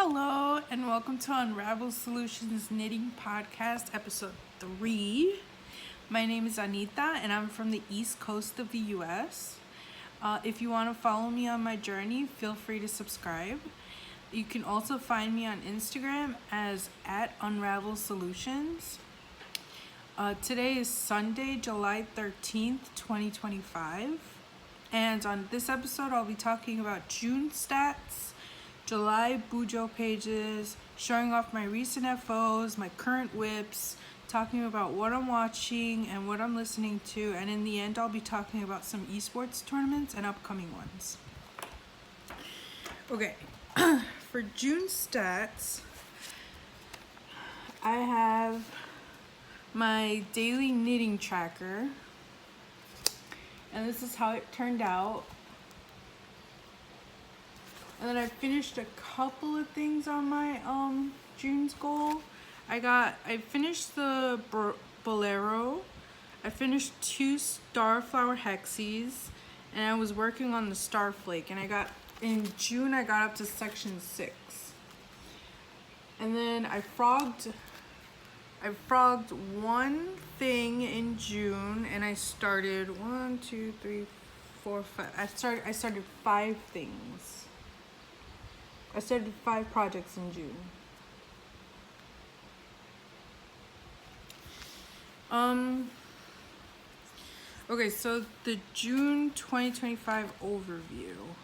Hello and welcome to Unravel Solutions Knitting Podcast, episode 3. My name is Anita and I'm from the East Coast of the US. If you want to follow me on my journey, feel free to subscribe. You can also find me on Instagram as @UnravelSolutions. Today is Sunday, July 13th, 2025. And on this episode, I'll be talking about June stats, July Bujo pages, showing off my recent FOs, my current whips, talking about what I'm watching and what I'm listening to, and in the end I'll be talking about some esports tournaments and upcoming ones. Okay, for June stats, I have my daily knitting tracker, and this is how it turned out. And then I finished a couple of things on my June's goal. I finished the Bolero. I finished 2 Starflower Hexies, and I was working on the Starflake. And in June I got up to section 6. And then I frogged one thing in June, and I started 1, 2, 3, 4, 5. I started 5 things. I started 5 projects in June. Okay, so the June 2025 overview.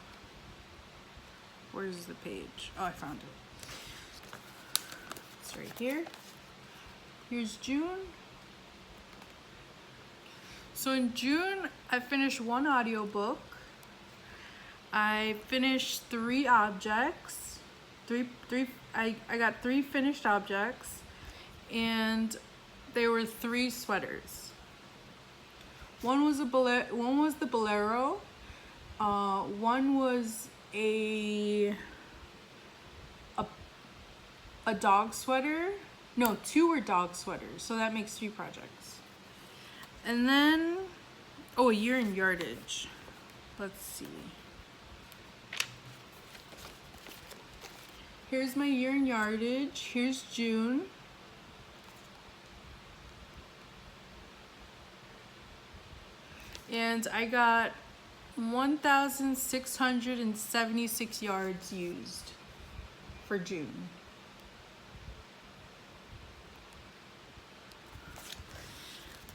Where's the page? Oh, I found it. It's right here. Here's June. So in June, I finished 1 audiobook. I finished 3 objects. I got 3 finished objects, and they were 3 sweaters. One was the Bolero. One was a dog sweater. No, 2 were dog sweaters, so that makes 3 projects. And then, a year in yardage. Let's see. Here's my year in yardage. Here's June. And I got 1,676 yards used for June.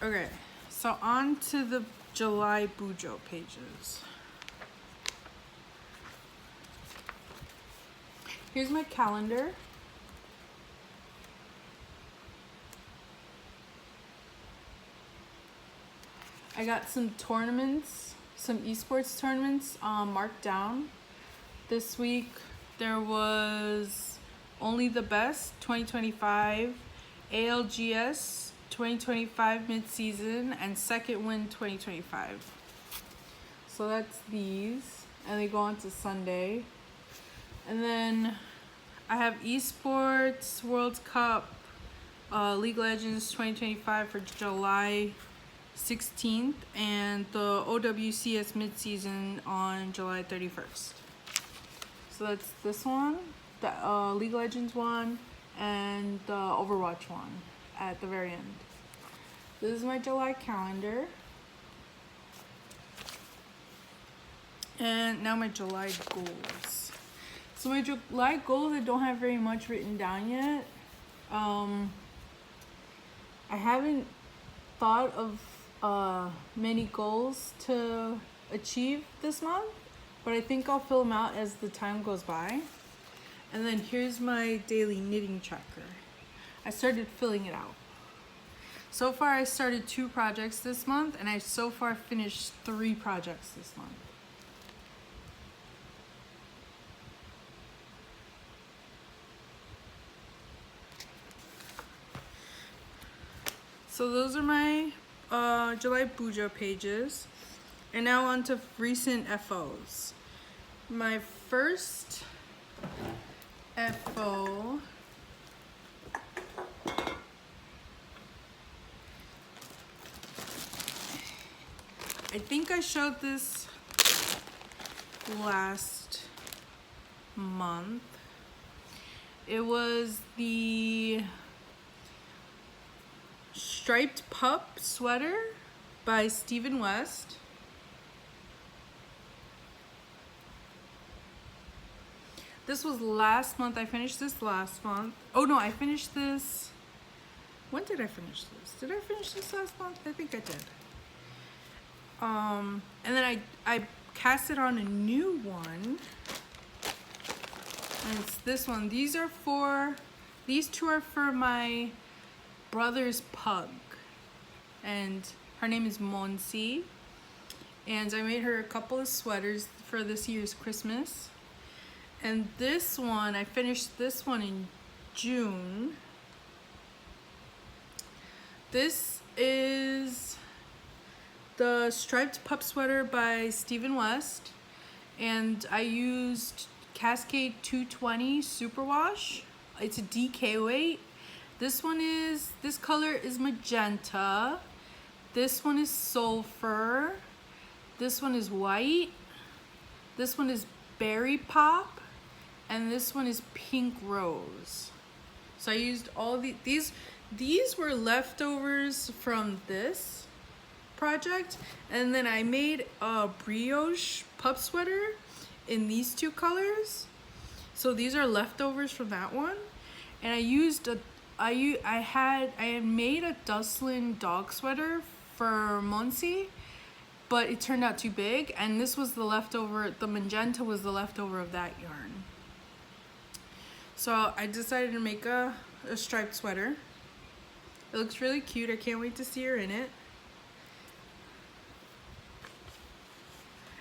Okay, so on to the July Bujo pages. Here's my calendar. I got some tournaments, some esports tournaments marked down. This week there was Only the Best 2025, ALGS 2025 mid-season, and Second Win 2025. So that's these, and they go on to Sunday. And then I have Esports World Cup League Legends 2025 for July 16th, and the OWCS mid-season on July 31st. So that's this one, the League Legends one, and the Overwatch one at the very end. This is my July calendar. And now my July goals. So my July goals, I don't have very much written down yet. I haven't thought of many goals to achieve this month, but I think I'll fill them out as the time goes by. And then here's my daily knitting tracker. I started filling it out. So far I started 2 projects this month, and I so far finished 3 projects this month. So those are my July Bujo pages. And now on to recent FOs. My first FO I think I showed this last month. It was the Striped Pup sweater by Stephen West. This was last month. I finished this last month. Oh no, I finished this. When did I finish this? Did I finish this last month? I think I did. And then I casted on a new one. And it's this one. These two are for my brother's pug. And her name is Monsi. And I made her a couple of sweaters for this year's Christmas. And this one, I finished this one in June. This is the Striped Pup sweater by Stephen West. And I used Cascade 220 Superwash. It's a DK weight. This color is magenta. This one is sulfur. This one is white. This one is berry pop. And this one is pink rose. So I used all these were leftovers from this project. And then I made a brioche pup sweater in these two colors. So these are leftovers from that one. And I had made a Dustland dog sweater for Monsi, but it turned out too big. And this was the leftover, the magenta was the leftover of that yarn. So I decided to make a striped sweater. It looks really cute. I can't wait to see her in it.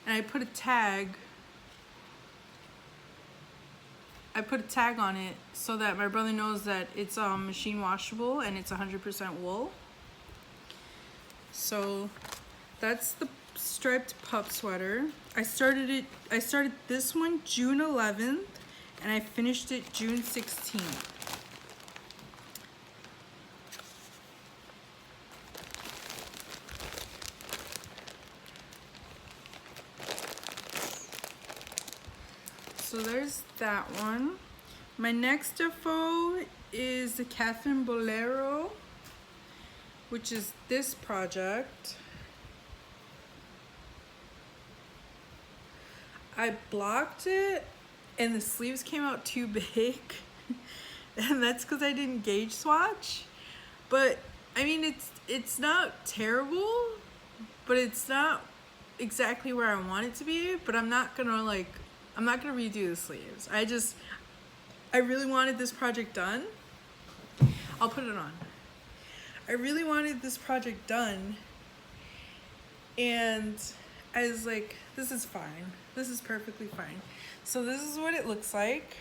And I put a tag on it so that my brother knows that it's machine washable and it's 100% wool. So that's the striped pup sweater. I started this one June 11th and I finished it June 16th. So there's that one. My next defo is the Katee Bolero, which is this project. I blocked it and the sleeves came out too big. And that's because I didn't gauge swatch. But I mean, it's not terrible, but it's not exactly where I want it to be. But I'm not gonna redo the sleeves. I really wanted this project done. I'll put it on. I really wanted this project done. And I was like, this is fine. This is perfectly fine. So this is what it looks like.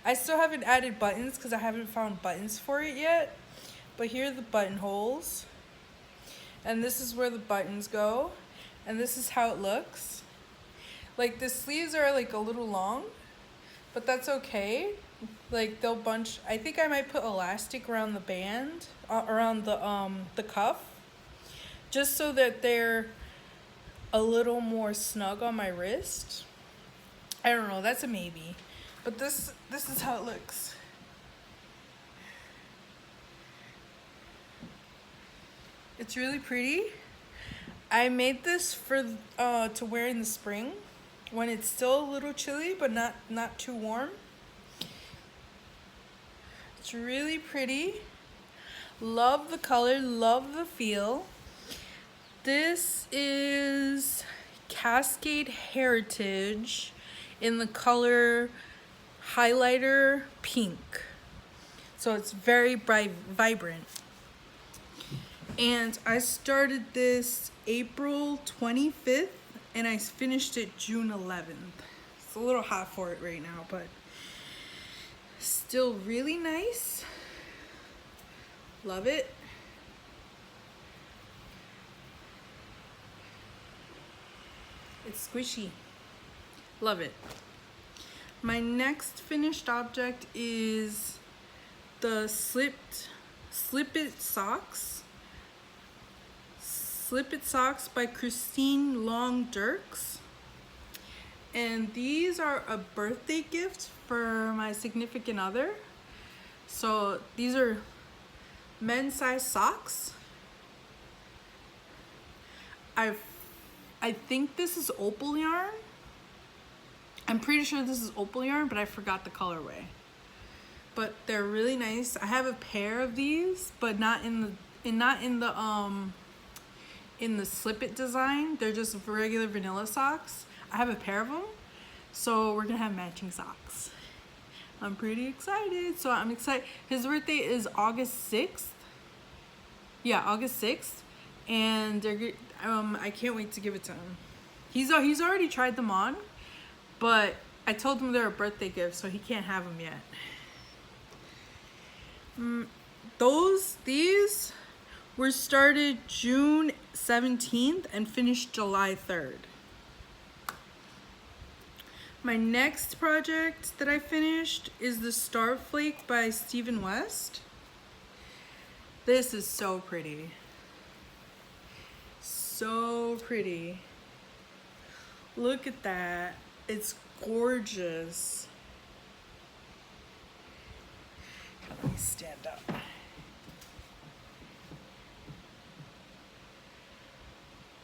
I still haven't added buttons because I haven't found buttons for it yet. But here are the buttonholes. And this is where the buttons go. And this is how it looks. Like the sleeves are like a little long, but that's okay. Like they'll bunch. I think I might put elastic around the band, around the cuff, just so that they're a little more snug on my wrist. I don't know. That's a maybe, but this is how it looks. It's really pretty. I made this for to wear in the spring, when it's still a little chilly, but not too warm. It's really pretty. Love the color, love the feel. This is Cascade Heritage in the color highlighter pink. So it's very bright, vibrant. And I started this April 25th. And I finished it June 11th. It's a little hot for it right now, but still really nice. Love it. It's squishy. Love it. My next finished object is the Slip It Socks. Slip It Socks by Christine Long Derks. And these are a birthday gift for my significant other. So these are men's size socks. I think this is opal yarn. I'm pretty sure this is opal yarn, but I forgot the colorway. But they're really nice. I have a pair of these, but not in the slip it design. They're just regular vanilla socks. I have a pair of them, so we're gonna have matching socks. I'm pretty excited. So I'm excited. His birthday is August 6th. Yeah, August 6th, and they're I can't wait to give it to him. He's already tried them on, but I told him they're a birthday gift, so he can't have them yet. These were started June 17th and finished July 3rd. My next project that I finished is the Starflake by Stephen West. This is so pretty. So pretty. Look at that. It's gorgeous. Let me stand up.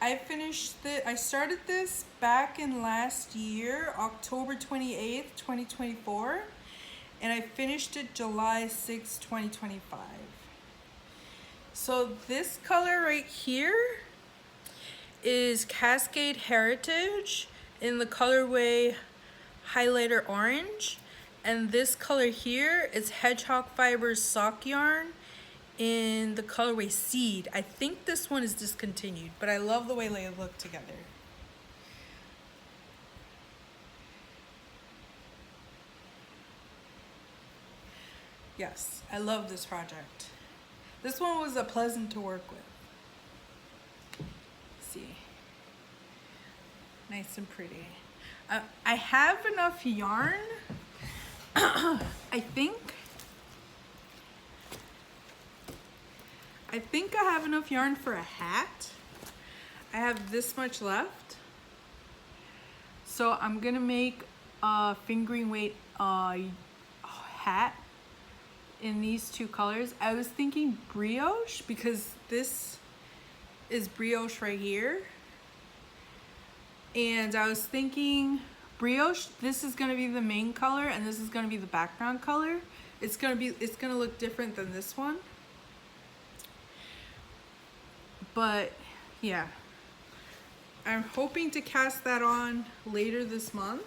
I started this back in last year, October 28th, 2024, and I finished it July 6th, 2025. So this color right here is Cascade Heritage in the colorway Highlighter Orange, and this color here is Hedgehog Fibers Sock Yarn in the colorway Seed. I think this one is discontinued, but I love the way they look together. Yes, I love this project. This one was a pleasant to work with. Let's see. Nice and pretty. I have enough yarn. I think I have enough yarn for a hat. I have this much left. So I'm gonna make a fingering weight hat in these two colors. I was thinking brioche because this is brioche right here. And I was thinking brioche, this is gonna be the main color and this is gonna be the background color. It's gonna look different than this one. But yeah, I'm hoping to cast that on later this month.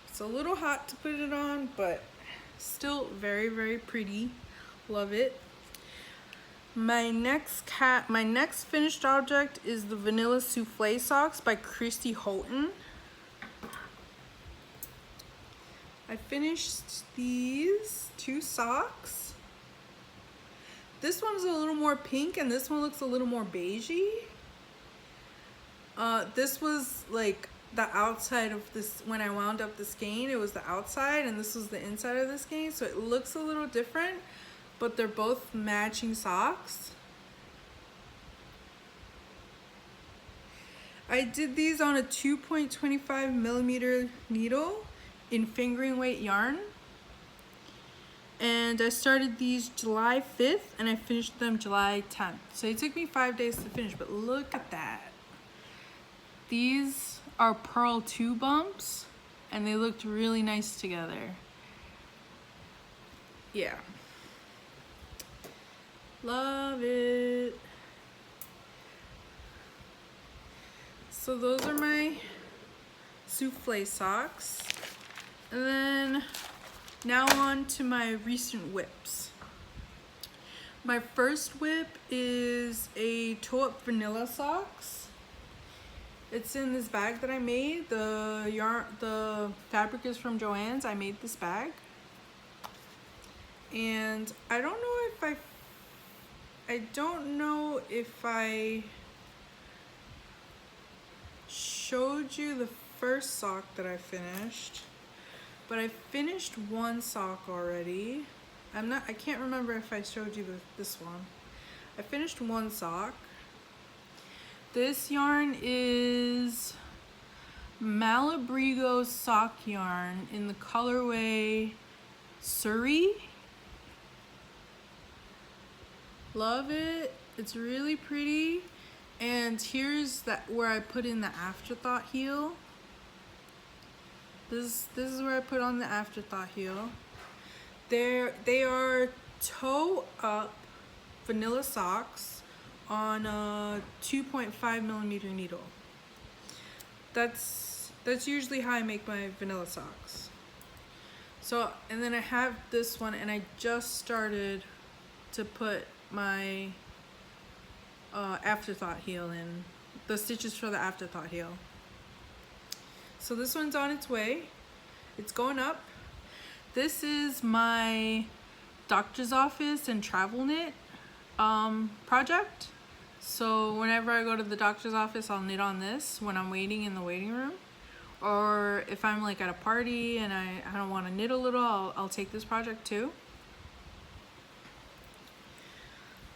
It's a little hot to put it on, but still very, very pretty. Love it. My next finished object is the Vanilla Soufflé socks by Christy Houghton. I finished these two socks. This one's a little more pink and this one looks a little more beigey. This was like the outside of this, when I wound up the skein, it was the outside and this was the inside of the skein, so it looks a little different, but they're both matching socks. I did these on a 2.25 millimeter needle in fingering weight yarn, and I started these July 5th and I finished them July 10th. So it took me 5 days to finish, but look at that. These are pearl 2 bumps and they looked really nice together. Yeah. Love it. So those are my souffle socks. And then now on to my recent whips. My first whip is a toe up vanilla socks. It's in this bag that I made. The fabric is from Joann's. I made this bag. And I don't know if I showed you the first sock that I finished, but I finished one sock already. I can't remember if I showed you this one. I finished one sock. This yarn is Malabrigo sock yarn in the colorway Surrey. Love it. It's really pretty. And here's where I put in the afterthought heel. This is where I put on the afterthought heel. They are toe up vanilla socks on a 2.5 millimeter needle. That's usually how I make my vanilla socks. So, and then I have this one, and I just started to put my afterthought heel in, the stitches for the afterthought heel. So this one's on its way. It's going up. This is my doctor's office and travel knit project. So whenever I go to the doctor's office, I'll knit on this when I'm waiting in the waiting room. Or if I'm like at a party and I don't want to knit a little, I'll take this project too.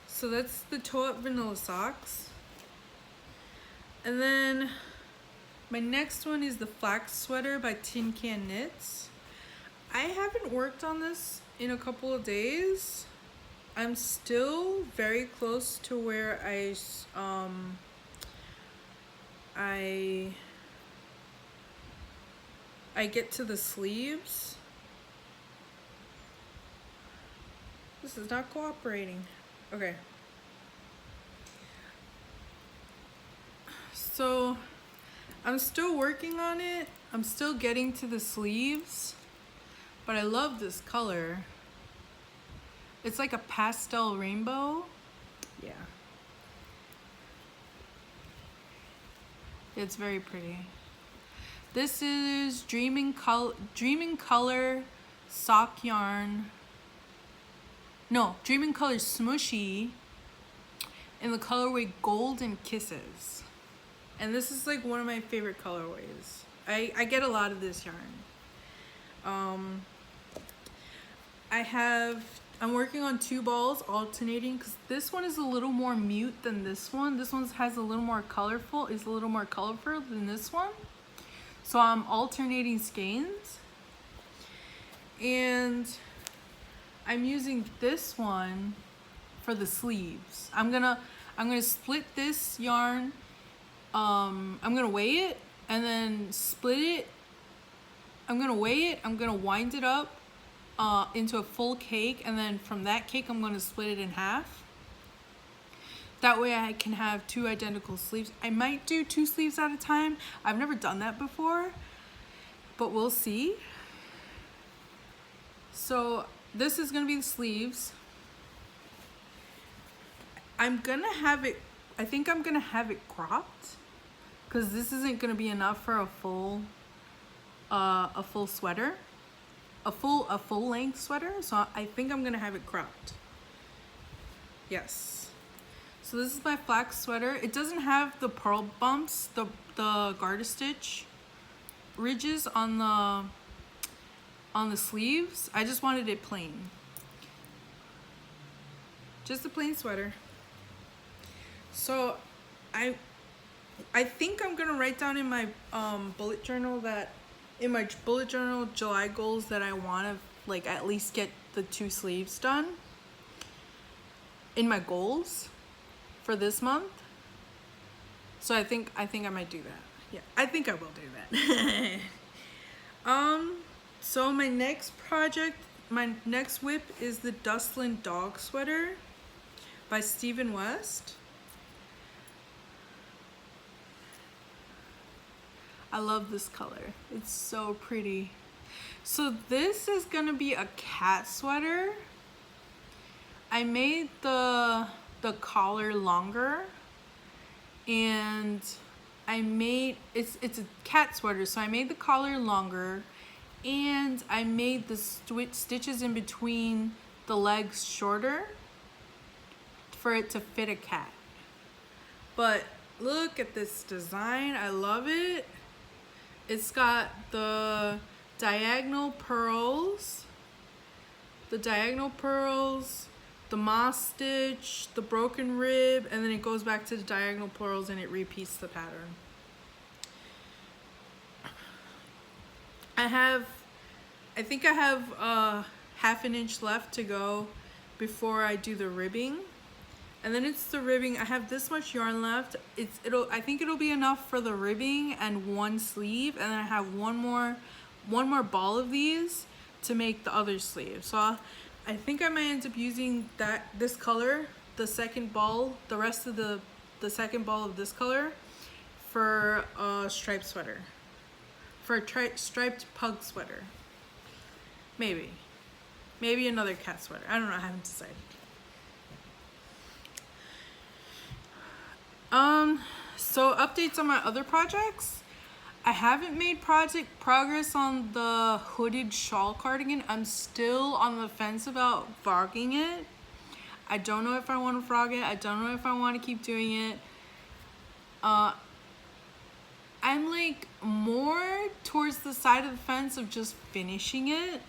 So that's the toe up vanilla socks. And then my next one is the Flax sweater by Tincanknits. I haven't worked on this in a couple of days. I'm still very close to where I get to the sleeves. This is not cooperating. Okay. So I'm still working on it. I'm still getting to the sleeves, but I love this color. It's like a pastel rainbow. Yeah. It's very pretty. This is Dreaming Color sock yarn. No, Dreaming Color Smushy in the colorway Golden Kisses. And this is like one of my favorite colorways. I get a lot of this yarn. I'm working on two balls alternating because this one is a little more mute than this one. This one has a little more colorful, than this one. So I'm alternating skeins. And I'm using this one for the sleeves. I'm gonna split this yarn. I'm gonna weigh it and then split it. I'm gonna weigh it. I'm gonna wind it up into a full cake, and then from that cake I'm gonna split it in half. That way I can have two identical sleeves. I might do two sleeves at a time. I've never done that before, but we'll see. So this is gonna be the sleeves. I think I'm gonna have it cropped because this isn't gonna be enough for a full sweater, a full length sweater. So I think I'm gonna have it cropped. Yes. So this is my Flax sweater. It doesn't have the purl bumps, the garter stitch ridges on the sleeves. I just wanted it plain. Just a plain sweater. So I think I'm gonna write down in my bullet journal July goals that I want to like at least get the two sleeves done in my goals for this month. So I think I might do that. Yeah, I think I will do that. So my next project, my next whip is the Dustland dog sweater by Stephen West. I love this color. It's so pretty. So this is gonna be a cat sweater. I made the collar longer, and it's a cat sweater, so I made the collar longer, and I made the stitches in between the legs shorter for it to fit a cat. But look at this design. I love it. It's got the diagonal pearls, the the moss stitch, the broken rib, and then it goes back to the diagonal purls and it repeats the pattern. I think I have half an inch left to go before I do the ribbing. And then it's the ribbing. I have this much yarn left. I think it'll be enough for the ribbing and one sleeve, and then I have one more ball of these to make the other sleeve. So I think I might end up using this color, the second ball, the rest of the second ball of this color for a striped sweater, for a striped pug sweater. Maybe another cat sweater. I don't know. I haven't decided. So updates on my other projects. I haven't made progress on the hooded shawl cardigan. I'm still on the fence about frogging it. I don't know if I want to frog it. I don't know if I want to keep doing it. I'm like more towards the side of the fence of just finishing it,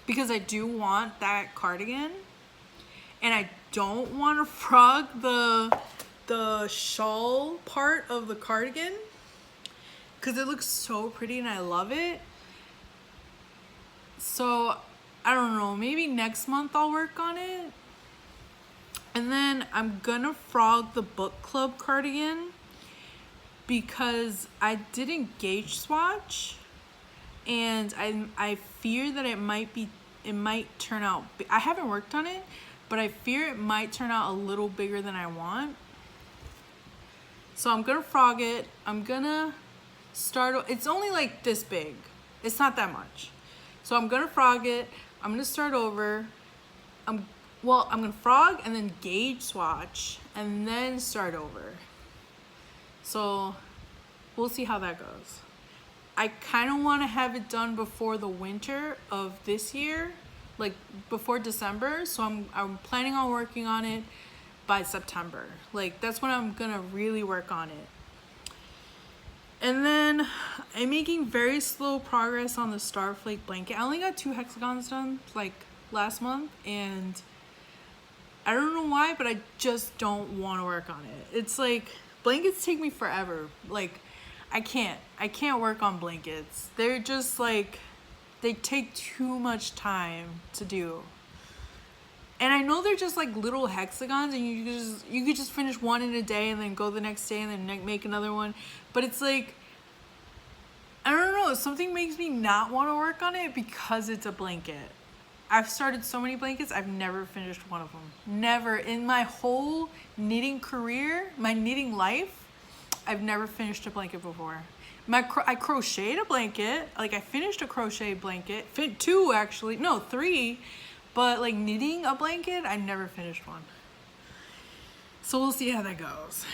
because I do want that cardigan, and I don't want to frog the shawl part of the cardigan because it looks so pretty and I love it. So I don't know, maybe next month I'll work on it. And then I'm gonna frog the book club cardigan because I didn't gauge swatch, and I fear that it might turn out, I haven't worked on it, but I fear it might turn out a little bigger than I want. So I'm gonna frog it. I'm gonna start, it's only like this big. It's not that much. So I'm gonna frog it. I'm gonna start over. I'm gonna frog and then gauge swatch and then start over. So we'll see how that goes. I kind of want to have it done before the winter of this year, like before December. So I'm planning on working on it by September. Like that's when I'm gonna really work on it. And then I'm making very slow progress on the Starflake blanket. I only got 2 hexagons done like last month, and I don't know why, but I just don't want to work on it. It's like blankets take me forever. Like I can't work on blankets. They're just like, they take too much time to do. And I know they're just like little hexagons, and you could just finish one in a day and then go the next day and then make another one. But it's like, I don't know, something makes me not want to work on it because it's a blanket. I've started so many blankets, I've never finished one of them. Never. In my whole knitting career, my knitting life, I've never finished a blanket before. I crocheted a blanket, like I finished a crocheted blanket, 2 actually, no 3. But like knitting a blanket, I never finished one. So we'll see how that goes.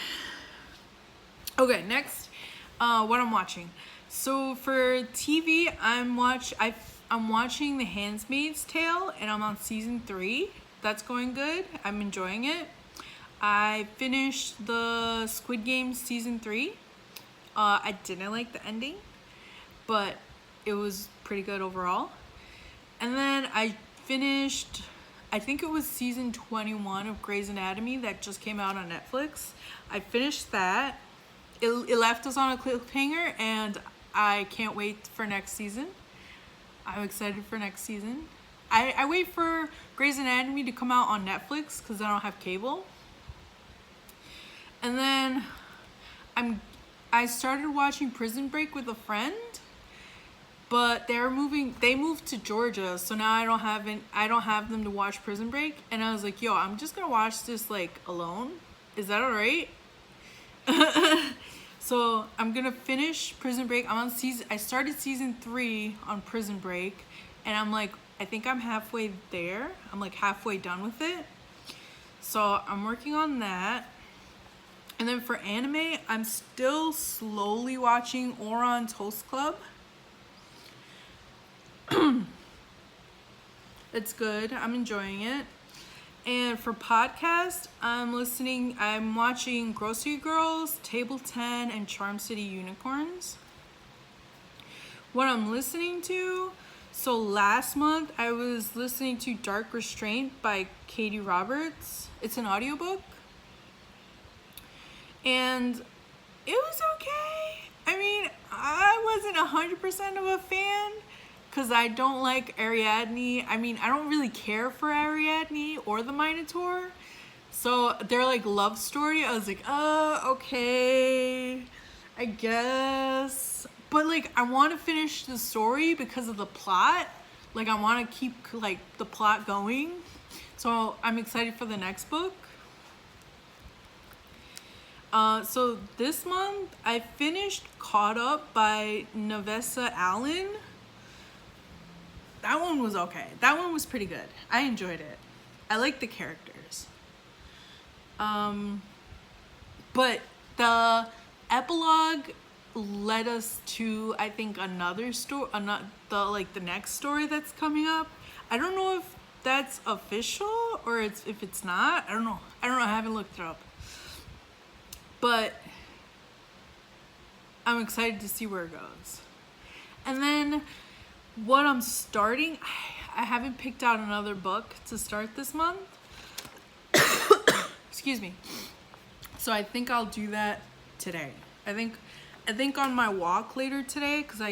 Okay, next, what I'm watching. So for TV, I'm watching The Handmaid's Tale, and I'm on season 3. That's going good. I'm enjoying it. I finished the Squid Game season 3. I didn't like the ending, but it was pretty good overall. And then I finished, I think it was season 21 of Grey's Anatomy that just came out on Netflix. I finished that. It left us on a cliffhanger, and I can't wait for next season. I'm excited for next season. I wait for Grey's Anatomy to come out on Netflix because I don't have cable. And then I started watching Prison Break with a friend, but they moved to Georgia, so now I don't have them to watch Prison Break. And I was like, yo, I'm just gonna watch this like alone. Is that all right? So I'm gonna finish Prison Break. I started season 3 on Prison Break, and I'm like, I think I'm halfway there. I'm like halfway done with it. So I'm working on that. And then for anime, I'm still slowly watching Ouran Toast Club. It's good. I'm enjoying it. And for podcast, I'm watching Grocery Girls, Table 10, and Charm City Unicorns. What I'm listening to, So last month I was listening to Dark Restraint by Katee Roberts. It's an audiobook. And it was okay. I mean, I wasn't 100% of a fan because I don't like Ariadne. I mean, I don't really care for Ariadne or the Minotaur. So their like love story, I was like, okay, I guess. But like, I want to finish the story because of the plot. Like, I want to keep like the plot going. So I'm excited for the next book. So this month I finished Caught Up by Navessa Allen. That one was okay. That one was pretty good. I enjoyed it. I like the characters. But the epilogue led us to, I think, another story, the next story that's coming up. I don't know if that's official or if it's not. I don't know. I haven't looked it up. But I'm excited to see where it goes. And then what I'm starting, I haven't picked out another book to start this month. Excuse me. So I think I'll do that today. I think on my walk later today, because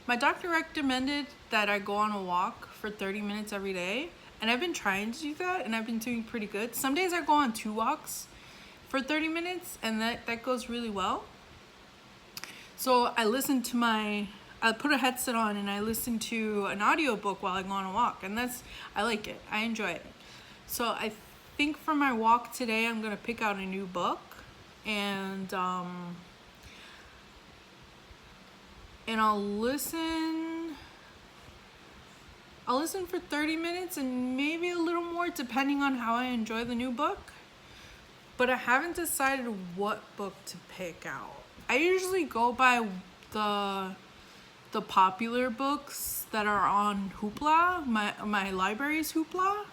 my doctor recommended that I go on a walk for 30 minutes every day. And I've been trying to do that, and I've been doing pretty good. Some days I go on 2 walks for 30 minutes, and that goes really well. So I put a headset on and I listen to an audiobook while I go on a walk, and I like it. I enjoy it. So I think for my walk today, I'm gonna pick out a new book, and I'll listen for 30 minutes and maybe a little more depending on how I enjoy the new book. But I haven't decided what book to pick out. I usually go by the popular books that are on Hoopla, my library's Hoopla.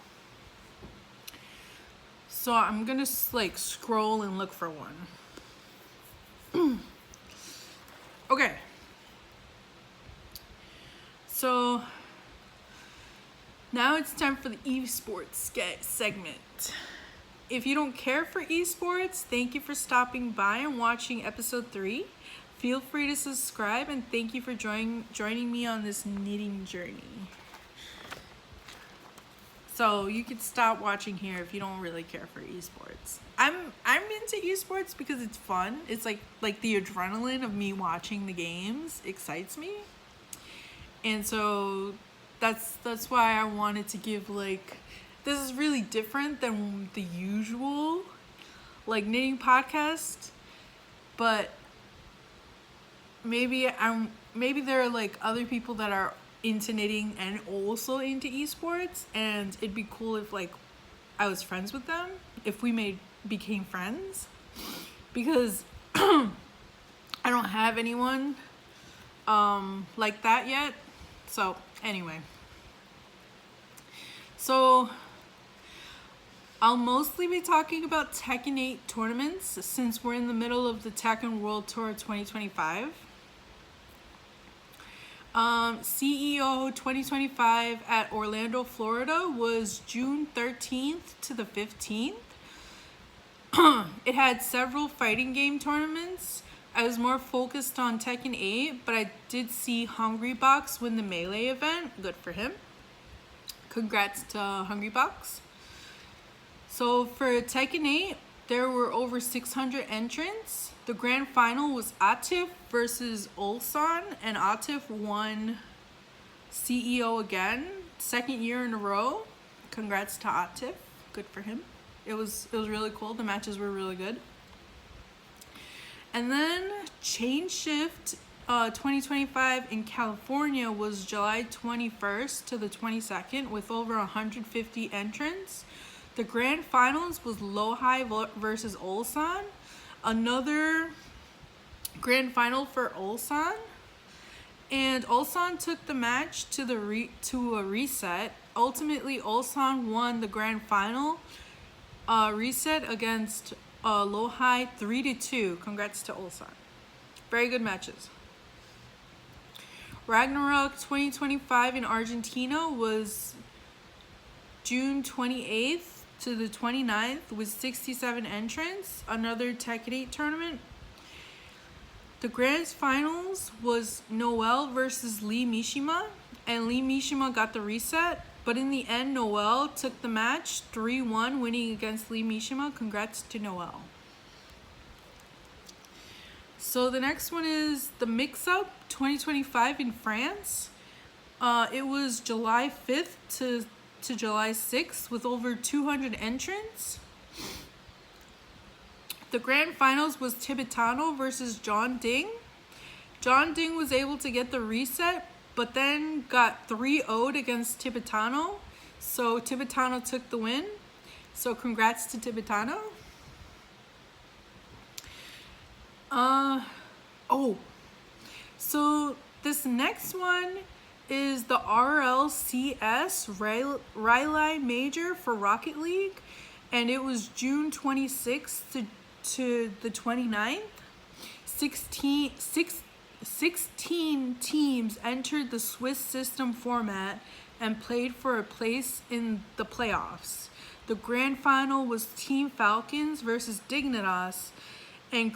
So I'm gonna like scroll and look for one. Okay. So now it's time for the esports segment. If you don't care for esports, thank you for stopping by and watching episode 3. Feel free to subscribe, and thank you for joining me on this knitting journey. So you could stop watching here if you don't really care for esports. I'm into esports because it's fun. It's like the adrenaline of me watching the games excites me. And so that's why I wanted to give this is really different than the usual knitting podcast, but maybe there are other people that are into knitting and also into esports, and it'd be cool if I was friends with them, if we became friends, because I don't have anyone like that yet. So anyway, so I'll mostly be talking about Tekken 8 tournaments since we're in the middle of the Tekken World Tour 2025. CEO 2025 at Orlando, Florida was June 13th to the 15th. It had several fighting game tournaments. I was more focused on Tekken 8, but I did see Hungrybox win the Melee event. Good for him. Congrats to Hungrybox. So for Tekken 8, there were over 600 entrants. The grand final was Atif versus Ulsan, and Atif won CEO again, 2nd year in a row. Congrats to Atif. Good for him. It was really cool. The matches were really good. And then Chain Shift 2025 in California was July 21st to the 22nd with over 150 entrants. The grand finals was Lohi versus Ulsan. Another grand final for Ulsan. And Ulsan took the match to a reset. Ultimately, Ulsan won the grand final reset against Lohi 3-2. Congrats to Ulsan. Very good matches. Ragnarok 2025 in Argentina was June 28th to the 29th with 67 entrants, another Tincanknits tournament. The grand finals was Noel versus Lee Mishima, and Lee Mishima got the reset, but in the end, Noel took the match 3-1, winning against Lee Mishima. Congrats to Noel. So the next one is the Mix-Up 2025 in France. It was July 5th to July 6th with over 200 entrants. The grand finals was Tibetano versus John Ding. John Ding was able to get the reset, but then got 3-0'd against Tibetano. So Tibetano took the win. So congrats to Tibetano. So this next one is the RLCS Raleigh Major for Rocket League, and it was June 26th to the 29th. 16 teams entered the Swiss system format and played for a place in the playoffs. The grand final was Team Falcons versus Dignitas, and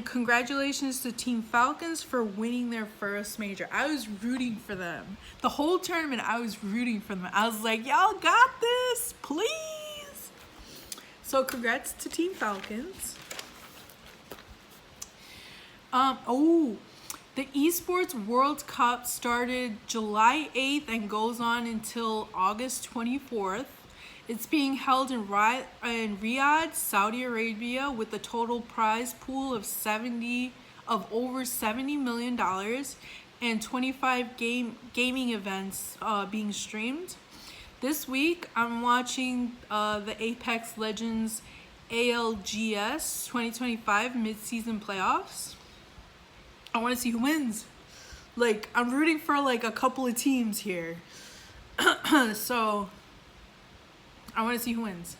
congratulations to Team Falcons for winning their first major. I was rooting for them. The whole tournament, I was rooting for them. I was like, y'all got this, please. So congrats to Team Falcons. The Esports World Cup started July 8th and goes on until August 24th. It's being held in Riyadh, Saudi Arabia, with a total prize pool of over $70 million and 25 gaming events being streamed. This week, I'm watching the Apex Legends ALGS 2025 mid-season playoffs. I want to see who wins. Like, I'm rooting for like a couple of teams here. So I want to see who wins.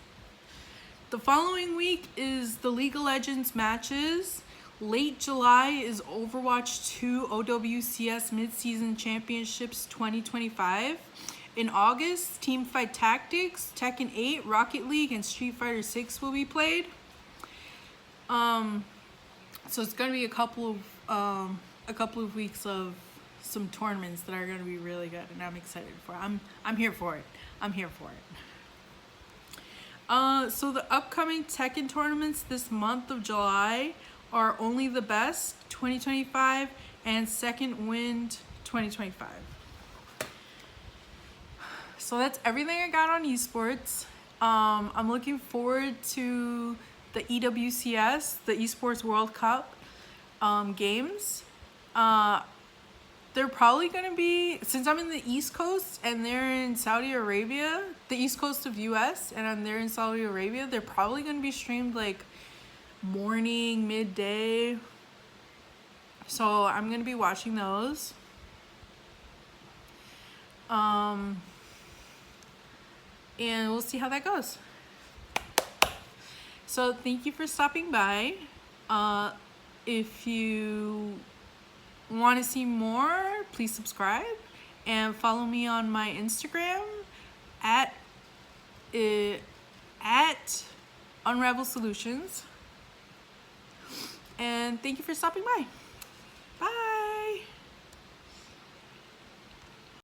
The following week is the League of Legends matches. Late July is Overwatch 2 OWCS Mid-Season Championships 2025. In August, Teamfight Tactics, Tekken 8, Rocket League, and Street Fighter 6 will be played. So it's gonna be a couple of weeks of some tournaments that are gonna be really good, and I'm excited for it. I'm here for it. I'm here for it. So the upcoming Tekken tournaments this month of July are Only the Best 2025 and Second Wind 2025. So that's everything I got on esports. I'm looking forward to the EWCS, the Esports World Cup games. They're probably going to be, since I'm in the East Coast and they're in Saudi Arabia, the East Coast of US, and I'm there in Saudi Arabia, they're probably going to be streamed like morning, midday. So I'm going to be watching those. And we'll see how that goes. So thank you for stopping by. If you want to see more, please subscribe and follow me on my Instagram at Unravel Solutions. And thank you for stopping by.